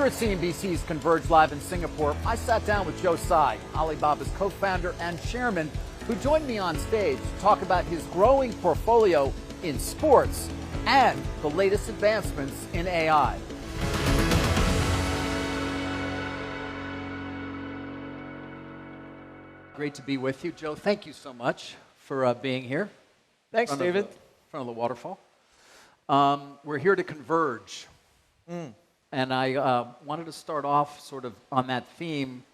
Here at CNBC's Converge Live in Singapore, I sat down with Joe Tsai, Alibaba's co-founder and chairman, who joined me on stage to talk about his growing portfolio in sports and the latest advancements in AI. Great to be with you, Joe. Thank you so much for being here. Thanks, David. In front of the waterfall. We're here to converge. And I wanted to start off sort of on that theme,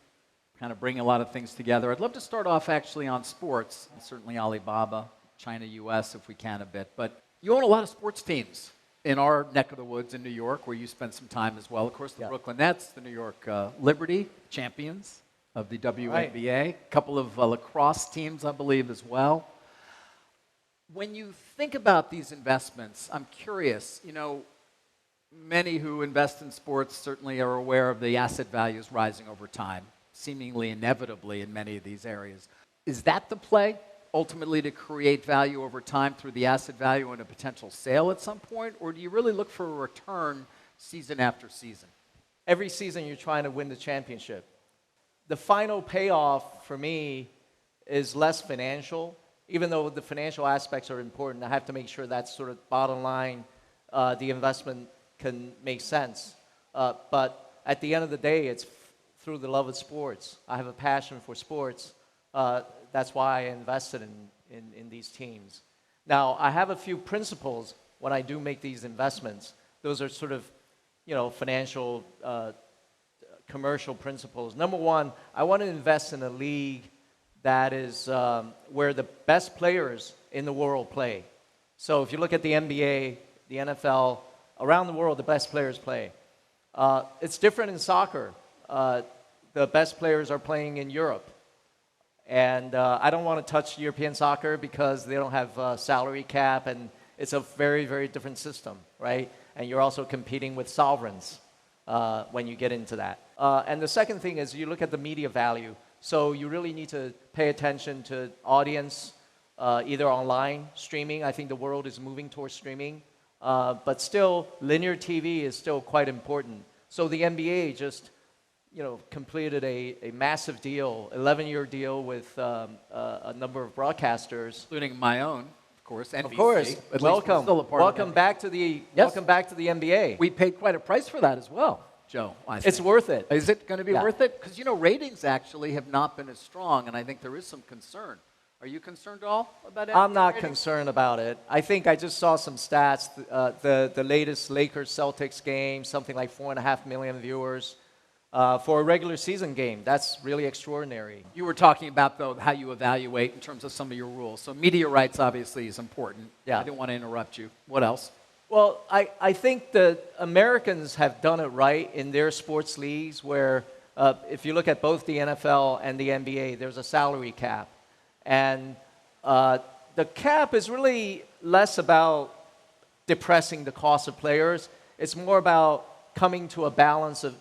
kind of bring a lot of things together. I'd love to start off actually on sports, and certainly Alibaba, China, US, if we can a bit. But you own a lot of sports teams in our neck of the woods in New York, where you spent some time as well. Of course, the Brooklyn Nets, the New York Liberty, champions of the WNBA, a couple of lacrosse teams, I believe, as well. When you think about these investments, I'm curious, many who invest in sports certainly are aware of the asset values rising over time, seemingly inevitably in many of these areas. Is that the play, ultimately to create value over time through the asset value and a potential sale at some point? Or do you really look for a return season after season? Every season you're trying to win the championship. The final payoff for me is less financial. Even though the financial aspects are important, I have to make sure that's sort of bottom line, the investment can make sense. But at the end of the day, it's through the love of sports. I have a passion for sports. That's why I invested in these teams. Now, I have a few principles when I do make these investments. Those are sort of, financial, commercial principles. Number one, I want to invest in a league that is where the best players in the world play. So if you look at the NBA, the NFL, around the world, the best players play. It's different in soccer. The best players are playing in Europe. And I don't want to touch European soccer because they don't have a salary cap, and it's a very, very different system, right? And you're also competing with sovereigns when you get into that. And the second thing is you look at the media value. So you really need to pay attention to audience, either online, streaming. I think the world is moving towards streaming. But still, linear TV is still quite important. So the NBA just, completed a massive deal, 11-year deal with a number of broadcasters, Including my own, of course, NBC. Of course. Welcome back to the NBA. We paid quite a price for that as well, Joe. I think. It's worth it. Is it going to be worth it? Because, ratings actually have not been as strong, and I think there is some concern. Are you concerned at all about it? I'm not concerned about it. I think I just saw some stats. The latest Lakers-Celtics game, something like 4.5 million viewers for a regular season game. That's really extraordinary. You were talking about, though, how you evaluate in terms of some of your rules. So media rights, obviously, is important. Yeah. I didn't want to interrupt you. What else? Well, I think the Americans have done it right in their sports leagues where if you look at both the NFL and the NBA, there's a salary cap. And the cap is really less about depressing the cost of players. It's more about coming to a balance of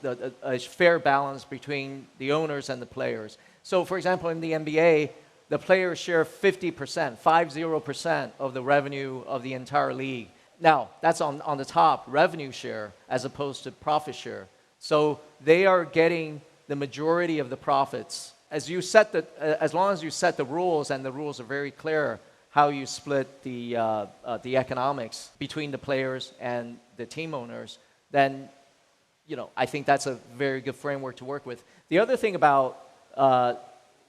a fair balance between the owners and the players. So, for example, in the NBA, the players share 50%, 50% of the revenue of the entire league. Now, that's on the top, revenue share, as opposed to profit share. So they are getting the majority of the profits. As long as you set the rules, and the rules are very clear, how you split the economics between the players and the team owners, then I think that's a very good framework to work with. The other thing about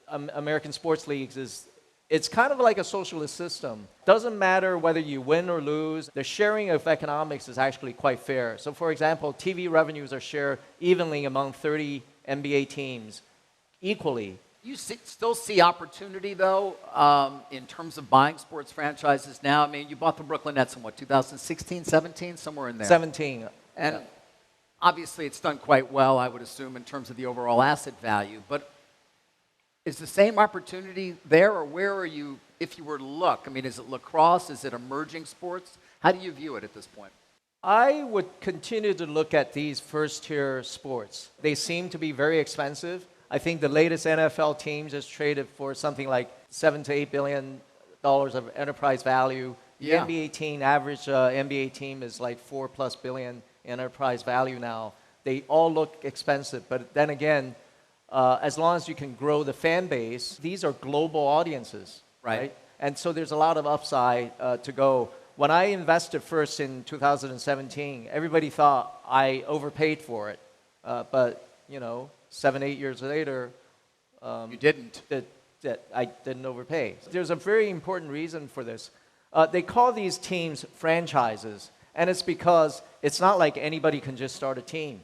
American sports leagues is it's kind of like a socialist system. Doesn't matter whether you win or lose. The sharing of economics is actually quite fair. So, for example, TV revenues are shared evenly among 30 NBA teams. Equally. You still see opportunity, though, in terms of buying sports franchises now? I mean, you bought the Brooklyn Nets in, 2016, 17, somewhere in there? 17. And obviously it's done quite well, I would assume, in terms of the overall asset value. But is the same opportunity there, or where are you, if you were to look? I mean, is it lacrosse? Is it emerging sports? How do you view it at this point? I would continue to look at these first-tier sports. They seem to be very expensive. I think the latest NFL team just traded for something like $7 to $8 billion of enterprise value. The NBA team, average NBA team is like $4+ billion enterprise value now. They all look expensive, but then again, as long as you can grow the fan base, these are global audiences, right? And so there's a lot of upside to go. When I invested first in 2017, everybody thought I overpaid for it, but 7, 8 years later, you didn't. That I didn't overpay. There's a very important reason for this. They call these teams franchises, and it's because it's not like anybody can just start a team.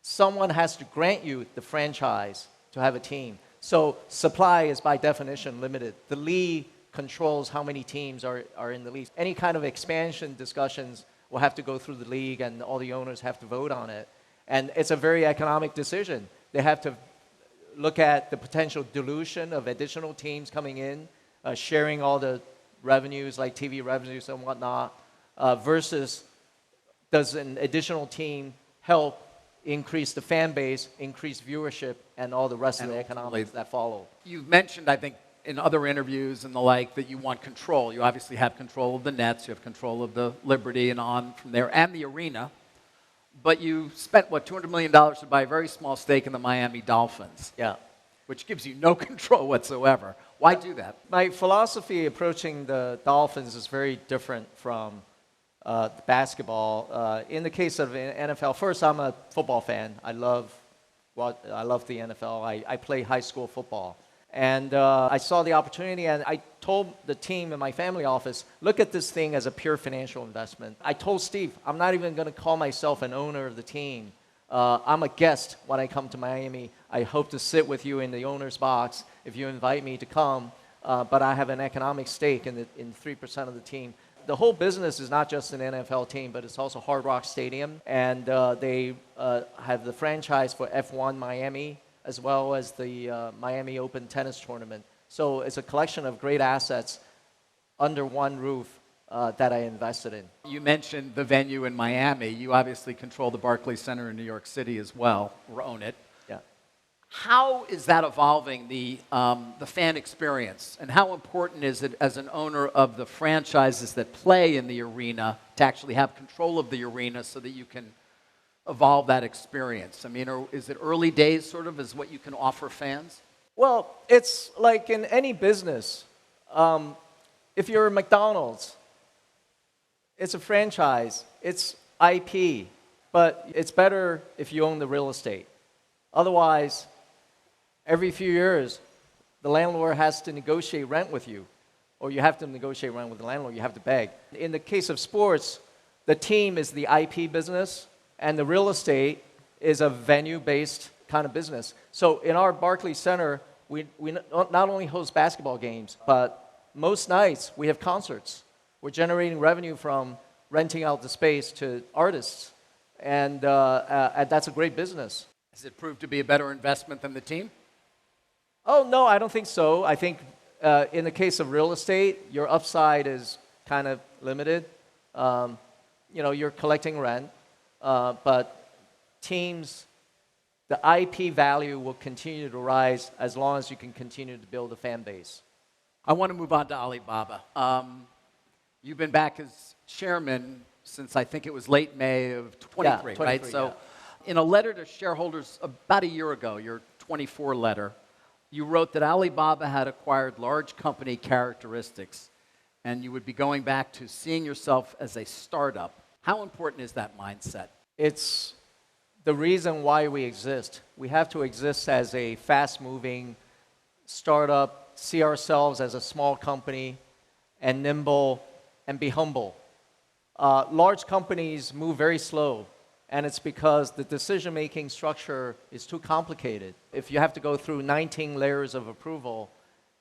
Someone has to grant you the franchise to have a team. So supply is by definition limited. The league controls how many teams are in the league. Any kind of expansion discussions will have to go through the league, and all the owners have to vote on it. And it's a very economic decision. They have to look at the potential dilution of additional teams coming in, sharing all the revenues like TV revenues and whatnot, versus does an additional team help increase the fan base, increase viewership, and all the rest of the economics that follow. You've mentioned, I think, in other interviews and the like, that you want control. You obviously have control of the nets, you have control of the Liberty and on from there, and the arena. But you spent, what, $200 million to buy a very small stake in the Miami Dolphins. Yeah. Which gives you no control whatsoever. Why do that? My philosophy approaching the Dolphins is very different from basketball. In the case of NFL, first, I'm a football fan. I love the NFL. I play high school football. And I saw the opportunity, and I told the team in my family office, look at this thing as a pure financial investment. I told Steve, I'm not even going to call myself an owner of the team. I'm a guest when I come to Miami. I hope to sit with you in the owner's box if you invite me to come, but I have an economic stake in 3% of the team. The whole business is not just an NFL team, but it's also Hard Rock Stadium, and they have the franchise for F1 Miami, as well as the Miami Open tennis tournament. So it's a collection of great assets under one roof that I invested in. You mentioned the venue in Miami. You obviously control the Barclays Center in New York City as well, or own it. Yeah. How is that evolving the fan experience? And how important is it as an owner of the franchises that play in the arena to actually have control of the arena so that you can evolve that experience? I mean, is it early days sort of as what you can offer fans? Well, it's like in any business. If you're McDonald's, it's a franchise, it's IP, but it's better if you own the real estate. Otherwise, every few years, the landlord has to negotiate rent with you, or you have to negotiate rent with the landlord, you have to beg. In the case of sports, the team is the IP business, and the real estate is a venue-based kind of business. So in our Barclays Center, we not only host basketball games, but most nights we have concerts. We're generating revenue from renting out the space to artists, and that's a great business. Has it proved to be a better investment than the team? Oh, no, I don't think so. I think in the case of real estate, your upside is kind of limited. You're collecting rent, but teams, the IP value will continue to rise as long as you can continue to build a fan base. I want to move on to Alibaba. You've been back as chairman since I think it was late May of 23, yeah, right? So in a letter to shareholders about a year ago, your 24 letter, you wrote that Alibaba had acquired large company characteristics and you would be going back to seeing yourself as a startup. How important is that mindset? It's the reason why we exist. We have to exist as a fast-moving startup, see ourselves as a small company, and nimble, and be humble. Large companies move very slow, and it's because the decision-making structure is too complicated. If you have to go through 19 layers of approval,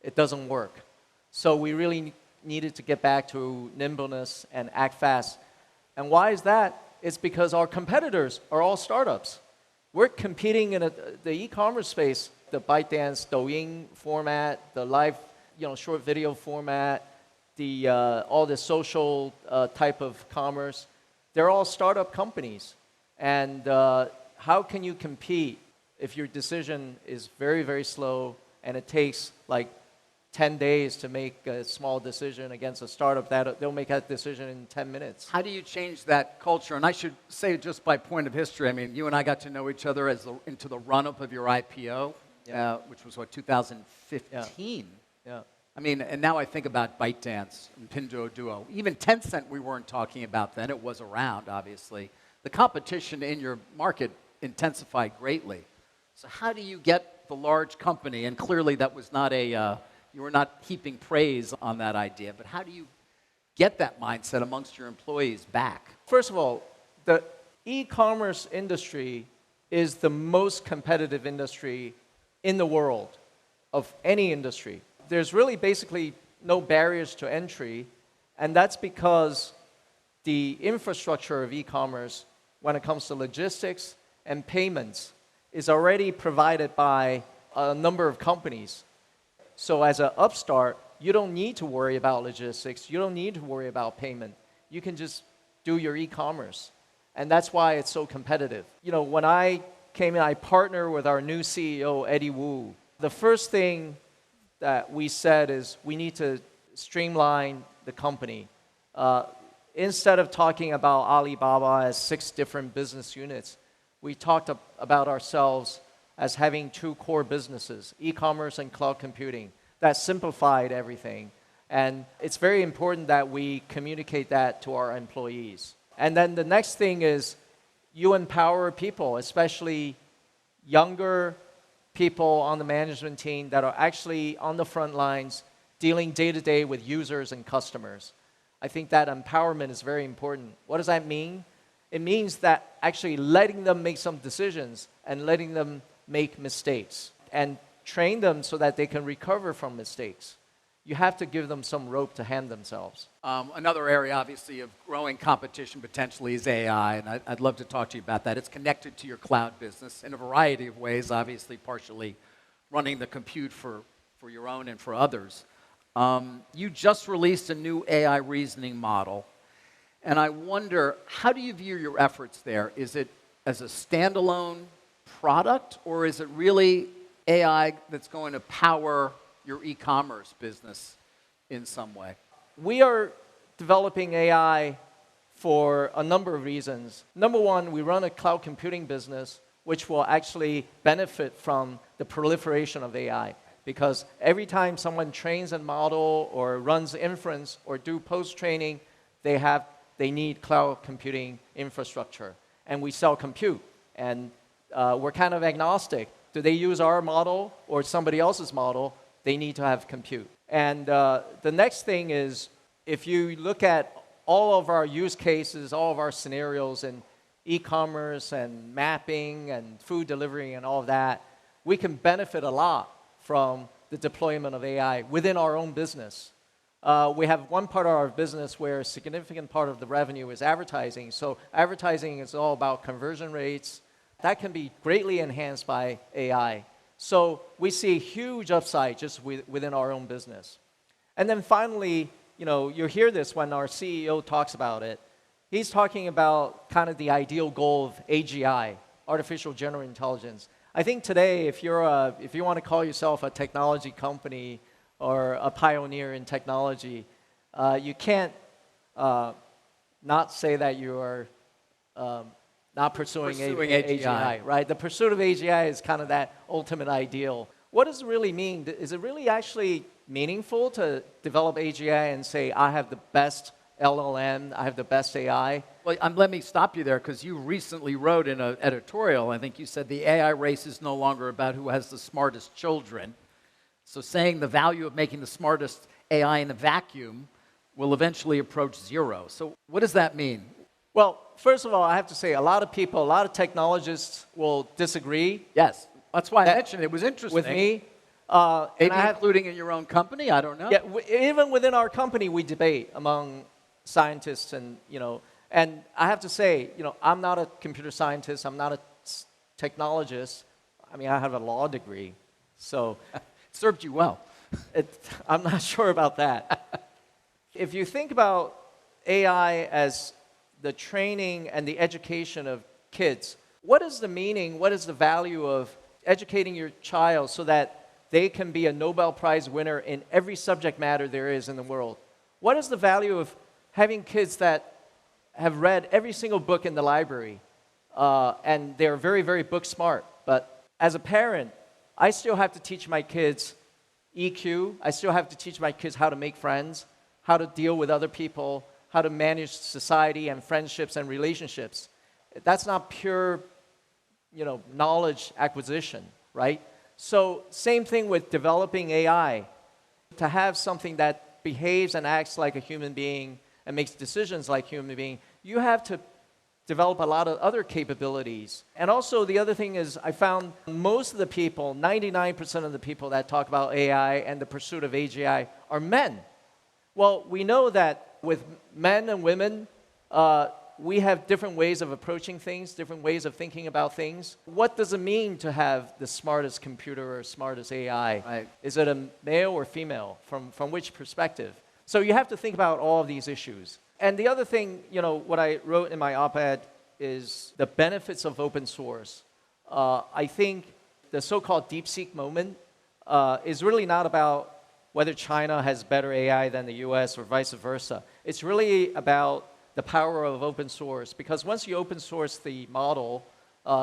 it doesn't work. So we really needed to get back to nimbleness and act fast. And why is that? It's because our competitors are all startups. We're competing in the e-commerce space, the ByteDance, Douyin format, the live, short video format, all the social type of commerce. They're all startup companies. And how can you compete if your decision is very, very slow and it takes like 10 days to make a small decision against a startup that they'll make that decision in 10 minutes. How do you change that culture? And I should say, just by point of history, I mean, you and I got to know each other into the run-up of your IPO, which was, 2015? Yeah. I mean, and now I think about ByteDance and Pinduoduo. Even Tencent we weren't talking about then. It was around, obviously. The competition in your market intensified greatly. So how do you get the large company, and clearly that was not you were not heaping praise on that idea, but how do you get that mindset amongst your employees back? First of all, the e-commerce industry is the most competitive industry in the world of any industry. There's really basically no barriers to entry, and that's because the infrastructure of e-commerce, when it comes to logistics and payments, is already provided by a number of companies. So as an upstart, you don't need to worry about logistics. You don't need to worry about payment. You can just do your e-commerce. And that's why it's so competitive. You know, when I came in, I partnered with our new CEO, Eddie Wu. The first thing that we said is we need to streamline the company. Instead of talking about Alibaba as 6 different business units, we talked about ourselves as having 2 core businesses, e-commerce and cloud computing. That simplified everything. And it's very important that we communicate that to our employees. And then the next thing is you empower people, especially younger people on the management team that are actually on the front lines dealing day-to-day with users and customers. I think that empowerment is very important. What does that mean? It means that actually letting them make some decisions and letting them make mistakes and train them so that they can recover from mistakes. You have to give them some rope to hand themselves. Another area, obviously, of growing competition potentially is AI, and I'd love to talk to you about that. It's connected to your cloud business in a variety of ways, obviously partially running the compute for your own and for others. You just released a new AI reasoning model, and I wonder, how do you view your efforts there? Is it as a standalone product, or is it really AI that's going to power your e-commerce business in some way? We are developing AI for a number of reasons. Number one, we run a cloud computing business which will actually benefit from the proliferation of AI. Because every time someone trains a model or runs inference or do post-training, they need cloud computing infrastructure. And we sell compute. And we're kind of agnostic. Do they use our model or somebody else's model? They need to have compute. And the next thing is, if you look at all of our use cases, all of our scenarios in e-commerce and mapping and food delivery and all of that, we can benefit a lot from the deployment of AI within our own business. We have one part of our business where a significant part of the revenue is advertising. So advertising is all about conversion rates. That can be greatly enhanced by AI. So we see huge upside just within our own business. And then finally, you know, you hear this when our CEO talks about it. He's talking about kind of the ideal goal of AGI, artificial general intelligence. I think today, if you want to call yourself a technology company or a pioneer in technology, you can't not say that you are not pursuing AGI, right? The pursuit of AGI is kind of that ultimate ideal. What does it really mean? Is it really actually meaningful to develop AGI and say, I have the best LLM, I have the best AI? Well, let me stop you there, because you recently wrote in an editorial, I think you said the AI race is no longer about who has the smartest children. So saying the value of making the smartest AI in a vacuum will eventually approach zero. So what does that mean? Well, first of all, I have to say a lot of people, a lot of technologists will disagree. Yes, that's why I mentioned it. It was interesting. With me. Maybe including in your own company, I don't know. Yeah, even within our company, we debate among scientists and, and I have to say, I'm not a computer scientist, I'm not a technologist. I mean, I have a law degree, so. It served you well. I'm not sure about that. If you think about AI as the training and the education of kids, what is the meaning, what is the value of educating your child so that they can be a Nobel Prize winner in every subject matter there is in the world. What is the value of having kids that have read every single book in the library, and they're very, very book smart, but as a parent, I still have to teach my kids EQ, I still have to teach my kids how to make friends, how to deal with other people, how to manage society and friendships and relationships. That's not pure, knowledge acquisition, right? So same thing with developing AI. To have something that behaves and acts like a human being and makes decisions like a human being, you have to develop a lot of other capabilities. And also the other thing is I found most of the people, 99% of the people that talk about AI and the pursuit of AGI are men. Well, we know that with men and women, we have different ways of approaching things, different ways of thinking about things. What does it mean to have the smartest computer or smartest AI? Right. Is it a male or female? From which perspective? So you have to think about all of these issues. And the other thing, what I wrote in my op-ed is the benefits of open source. I think the so-called DeepSeek moment is really not about whether China has better AI than the US or vice versa. It's really about the power of open source, because once you open source the model,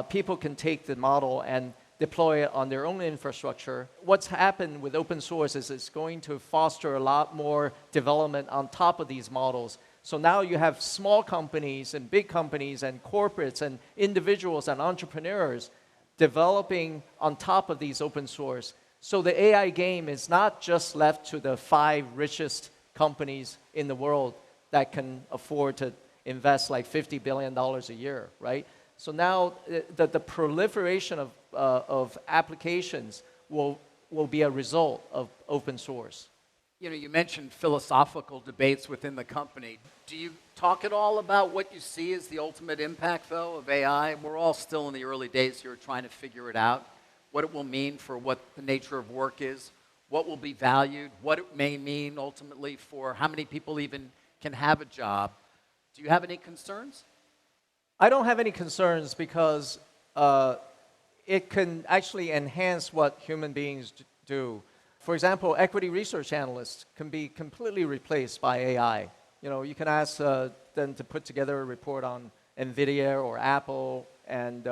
people can take the model and deploy it on their own infrastructure. What's happened with open source is it's going to foster a lot more development on top of these models. So now you have small companies and big companies and corporates and individuals and entrepreneurs developing on top of these open source. So the AI game is not just left to the 5 richest companies in the world that can afford to invest like $50 billion a year, right? So now the proliferation of applications will be a result of open source. You mentioned philosophical debates within the company. Do you talk at all about what you see as the ultimate impact, though, of AI? We're all still in the early days here trying to figure it out, what it will mean for what the nature of work is, what will be valued, what it may mean ultimately for how many people even can have a job. Do you have any concerns? I don't have any concerns because it can actually enhance what human beings do. For example, equity research analysts can be completely replaced by AI. You can ask them to put together a report on NVIDIA or Apple, and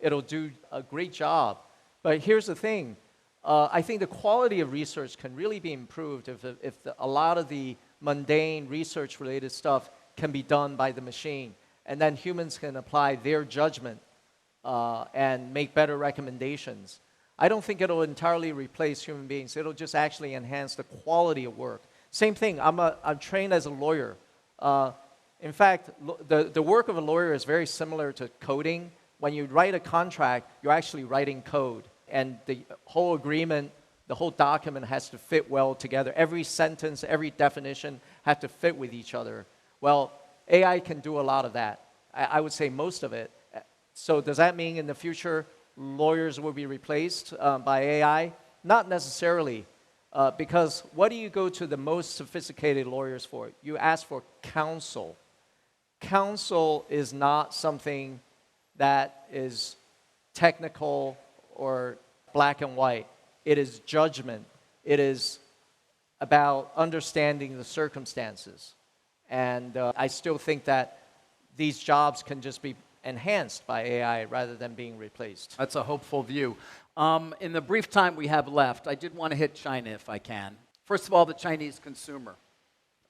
it'll do a great job. But here's the thing. I think the quality of research can really be improved if a lot of the mundane research-related stuff can be done by the machine. And then humans can apply their judgment and make better recommendations. I don't think it'll entirely replace human beings. It'll just actually enhance the quality of work. Same thing, I'm trained as a lawyer. In fact, the work of a lawyer is very similar to coding. When you write a contract, you're actually writing code. And the whole agreement, the whole document has to fit well together. Every sentence, every definition have to fit with each other. Well, AI can do a lot of that. I would say most of it. So does that mean in the future lawyers will be replaced by AI? Not necessarily, because what do you go to the most sophisticated lawyers for? You ask for counsel. Counsel is not something that is technical or black and white. It is judgment. It is about understanding the circumstances. And I still think that these jobs can just be enhanced by AI rather than being replaced. That's a hopeful view. In the brief time we have left, I did want to hit China if I can. First of all, the Chinese consumer.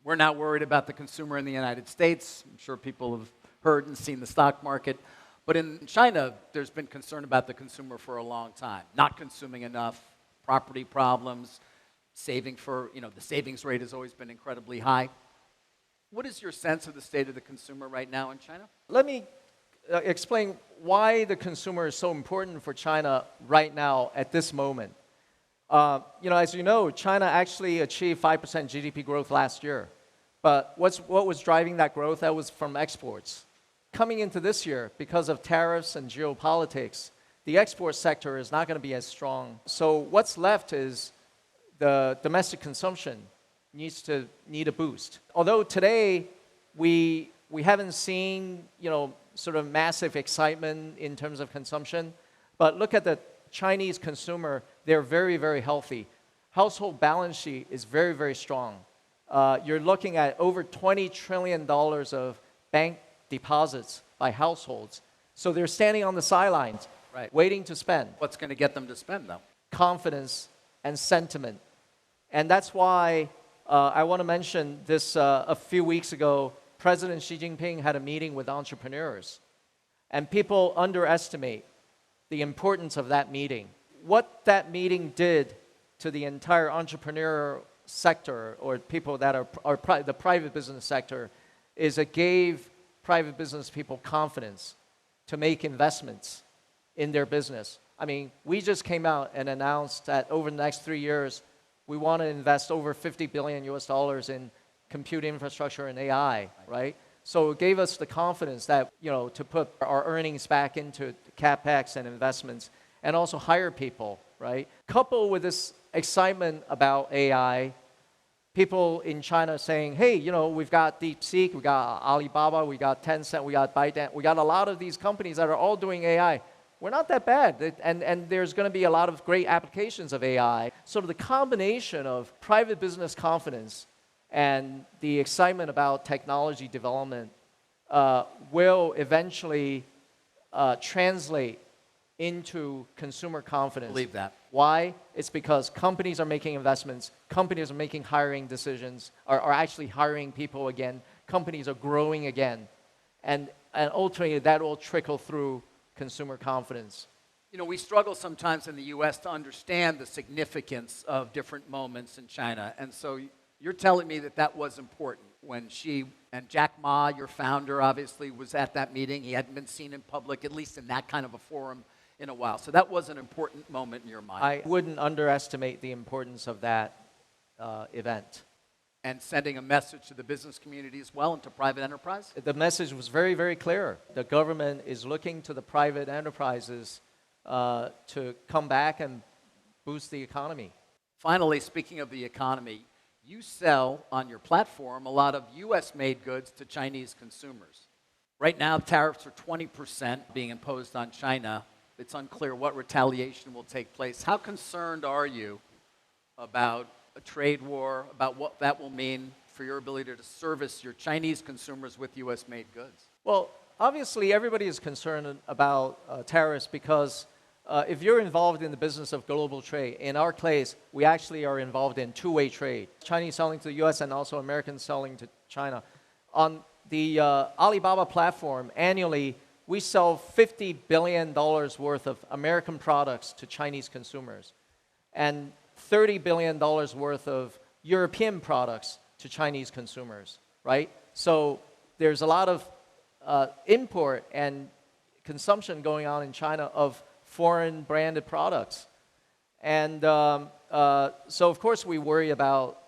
We're not worried about the consumer in the United States. I'm sure people have heard and seen the stock market. But in China, there's been concern about the consumer for a long time. Not consuming enough, property problems, saving for, the savings rate has always been incredibly high. What is your sense of the state of the consumer right now in China? Let me explain why the consumer is so important for China right now at this moment. As you know, China actually achieved 5% GDP growth last year. But what was driving that growth? That was from exports. Coming into this year, because of tariffs and geopolitics, the export sector is not going to be as strong. So what's left is the domestic consumption need a boost. Although today we haven't seen sort of massive excitement in terms of consumption, but look at the Chinese consumer. they're very, very healthy. Household balance sheet is very, very strong. You're looking at over $20 trillion of bank deposits by households. So they're standing on the sidelines, Right. waiting to spend. What's going to get them to spend, though? Confidence and sentiment. And that's why I want to mention this a few weeks ago, President Xi Jinping had a meeting with entrepreneurs. And people underestimate the importance of that meeting. What that meeting did to the entire entrepreneur sector, or people that are the private business sector, is it gave private business people confidence to make investments in their business. I mean, we just came out and announced that over the next 3 years, we want to invest over $50 billion in compute infrastructure and AI, right? So it gave us the confidence that, to put our earnings back into CapEx and investments and also hire people, right? Coupled with this excitement about AI, people in China saying, hey, we've got DeepSeek, we got Alibaba, we got Tencent, we got ByteDance, we got a lot of these companies that are all doing AI. We're not that bad, and there's going to be a lot of great applications of AI. So the combination of private business confidence and the excitement about technology development will eventually translate into consumer confidence. Believe that. Why? It's because companies are making investments, companies are making hiring decisions, are actually hiring people again, companies are growing again, and ultimately that will trickle through consumer confidence. We struggle sometimes in the U.S. to understand the significance of different moments in China, and so you're telling me that was important when Xi and Jack Ma, your founder, obviously was at that meeting. He hadn't been seen in public, at least in that kind of a forum, in a while. So that was an important moment in your mind. I wouldn't underestimate the importance of that event. And sending a message to the business community as well and to private enterprise? The message was very, very clear. The government is looking to the private enterprises to come back and boost the economy. Finally, speaking of the economy, you sell on your platform a lot of U.S.-made goods to Chinese consumers. Right now, tariffs are 20% being imposed on China. It's unclear what retaliation will take place. How concerned are you about a trade war, about what that will mean for your ability to service your Chinese consumers with U.S.-made goods? Well, obviously, everybody is concerned about tariffs because if you're involved in the business of global trade, in our case, we actually are involved in two-way trade. Chinese selling to the U.S. and also Americans selling to China. On the Alibaba platform, annually, we sell $50 billion worth of American products to Chinese consumers and $30 billion worth of European products to Chinese consumers, right? So there's a lot of import and consumption going on in China of foreign branded products. And so, of course, we worry about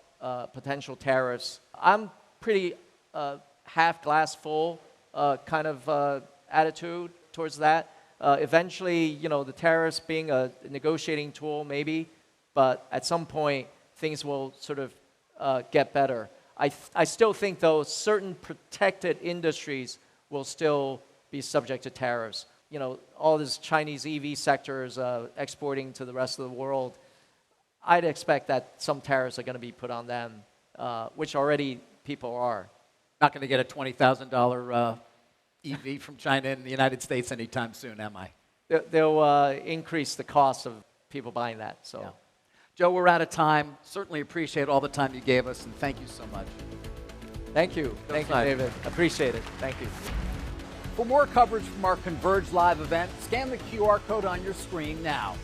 potential tariffs. I'm pretty half glass full kind of attitude towards that. Eventually, the tariffs being a negotiating tool, maybe, but at some point, things will sort of get better. I still think, though, certain protected industries will still be subject to tariffs. All this Chinese EV sectors exporting to the rest of the world, I'd expect that some tariffs are going to be put on them, which already people are. Not going to get a $20,000 EV from China in the United States anytime soon, am I? They'll increase the cost of people buying that. So, yeah. Joe, we're out of time. Certainly appreciate all the time you gave us, and thank you so much. Thank you. Thank you, David. Appreciate it. Thank you. For more coverage from our Converge live event, scan the QR code on your screen now.